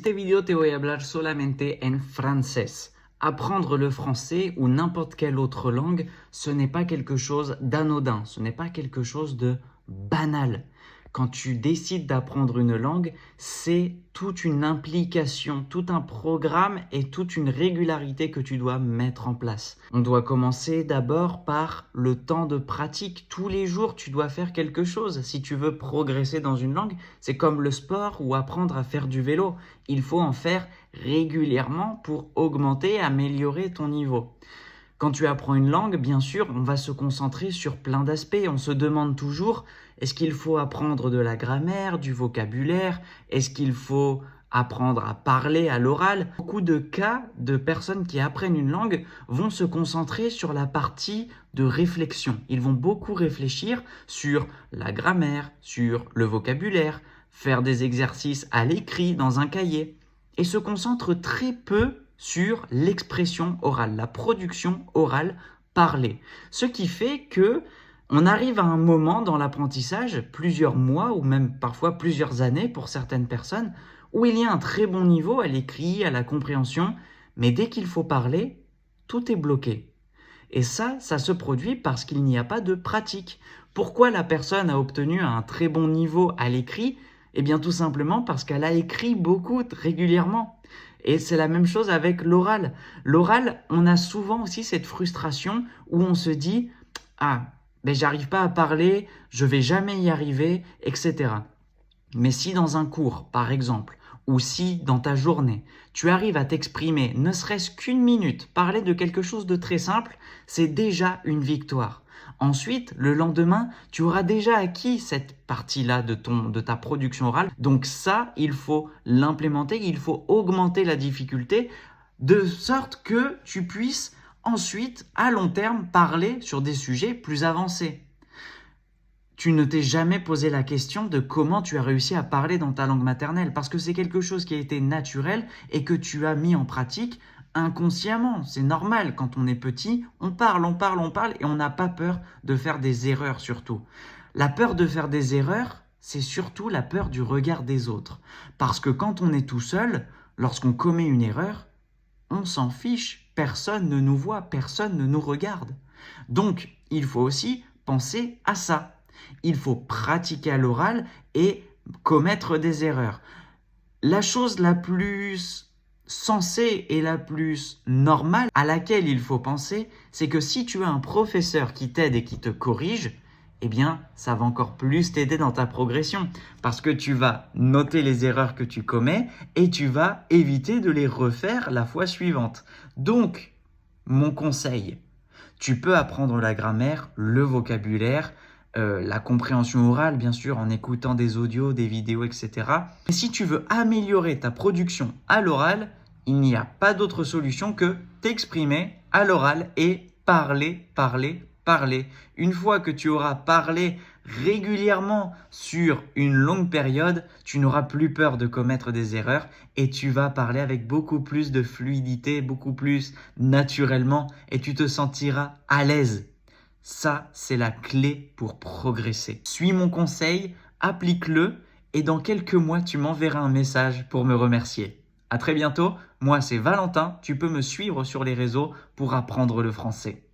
Este video te voy a hablar solamente en francés. Apprendre le français ou n'importe quelle autre langue, ce n'est pas quelque chose d'anodin, ce n'est pas quelque chose de banal. Quand tu décides d'apprendre une langue, c'est toute une implication, tout un programme et toute une régularité que tu dois mettre en place. On doit commencer d'abord par le temps de pratique. Tous les jours, tu dois faire quelque chose. Si tu veux progresser dans une langue, c'est comme le sport ou apprendre à faire du vélo. Il faut en faire régulièrement pour augmenter, améliorer ton niveau. Quand tu apprends une langue, bien sûr, on va se concentrer sur plein d'aspects. On se demande toujours, est-ce qu'il faut apprendre de la grammaire, du vocabulaire? Est-ce qu'il faut apprendre à parler à l'oral? Beaucoup de cas de personnes qui apprennent une langue vont se concentrer sur la partie de réflexion. Ils vont beaucoup réfléchir sur la grammaire, sur le vocabulaire, faire des exercices à l'écrit dans un cahier et se concentrent très peu sur l'expression orale, la production orale parlée. Ce qui fait que on arrive à un moment dans l'apprentissage, plusieurs mois ou même parfois plusieurs années pour certaines personnes, où il y a un très bon niveau à l'écrit, à la compréhension, mais dès qu'il faut parler, tout est bloqué. Et ça se produit parce qu'il n'y a pas de pratique. Pourquoi la personne a obtenu un très bon niveau à l'écrit? Eh bien tout simplement parce qu'elle a écrit beaucoup régulièrement. Et c'est la même chose avec l'oral. L'oral, on a souvent aussi cette frustration où on se dit « Ah, mais j'arrive pas à parler, je vais jamais y arriver, etc. » Mais si dans un cours, par exemple, ou si dans ta journée, tu arrives à t'exprimer, ne serait-ce qu'une minute, parler de quelque chose de très simple, c'est déjà une victoire. Ensuite, le lendemain, tu auras déjà acquis cette partie-là de ta production orale. Donc ça, il faut l'implémenter, il faut augmenter la difficulté de sorte que tu puisses ensuite, à long terme, parler sur des sujets plus avancés. Tu ne t'es jamais posé la question de comment tu as réussi à parler dans ta langue maternelle parce que c'est quelque chose qui a été naturel et que tu as mis en pratique inconsciemment. C'est normal, quand on est petit, on parle et on n'a pas peur de faire des erreurs surtout. La peur de faire des erreurs, c'est surtout la peur du regard des autres. Parce que quand on est tout seul, lorsqu'on commet une erreur, on s'en fiche, personne ne nous voit, personne ne nous regarde. Donc, il faut aussi penser à ça. Il faut pratiquer à l'oral et commettre des erreurs. La chose la plus sensée et la plus normale à laquelle il faut penser, c'est que si tu as un professeur qui t'aide et qui te corrige, eh bien, ça va encore plus t'aider dans ta progression parce que tu vas noter les erreurs que tu commets et tu vas éviter de les refaire la fois suivante. Donc, mon conseil, tu peux apprendre la grammaire, le vocabulaire, la compréhension orale, bien sûr, en écoutant des audios, des vidéos, etc. Mais si tu veux améliorer ta production à l'oral, il n'y a pas d'autre solution que t'exprimer à l'oral et parler. Une fois que tu auras parlé régulièrement sur une longue période, tu n'auras plus peur de commettre des erreurs et tu vas parler avec beaucoup plus de fluidité, beaucoup plus naturellement et tu te sentiras à l'aise. Ça, c'est la clé pour progresser. Suis mon conseil, applique-le et dans quelques mois, tu m'enverras un message pour me remercier. À très bientôt, moi c'est Valentin, tu peux me suivre sur les réseaux pour apprendre le français.